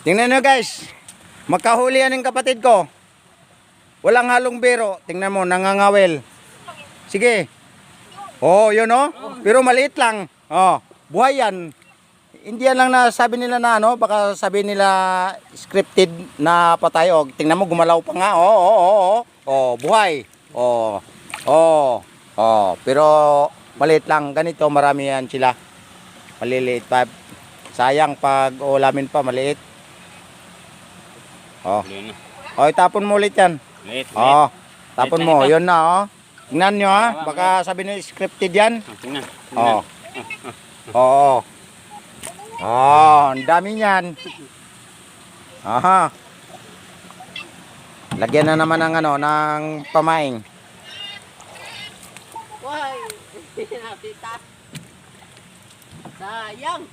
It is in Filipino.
Tingnan nyo guys. Magkahuli yan ng kapatid ko. Walang halong biro. Tingnan mo, nangangawel. Sige. Oh, yun oh. Pero maliit lang. Oh, buhay yan. Hindi yan lang na sabi nila na ano, baka sabi nila scripted na patay. Oh, tingnan mo, gumalaw pa nga. Oh, buhay. Pero maliit lang. Ganito, marami yan sila. Maliliit pa. Sayang pag ulamin pa, maliit. Oh. Itapon mo ulit yan. Tapon mo. Yun na, oh. Tingnan nyo, ha. Baka sabi nila scripted yan. Tingnan. Ang dami niyan. Aha. Lagyan na naman ng ano, ng pamaing. Why? Sayang.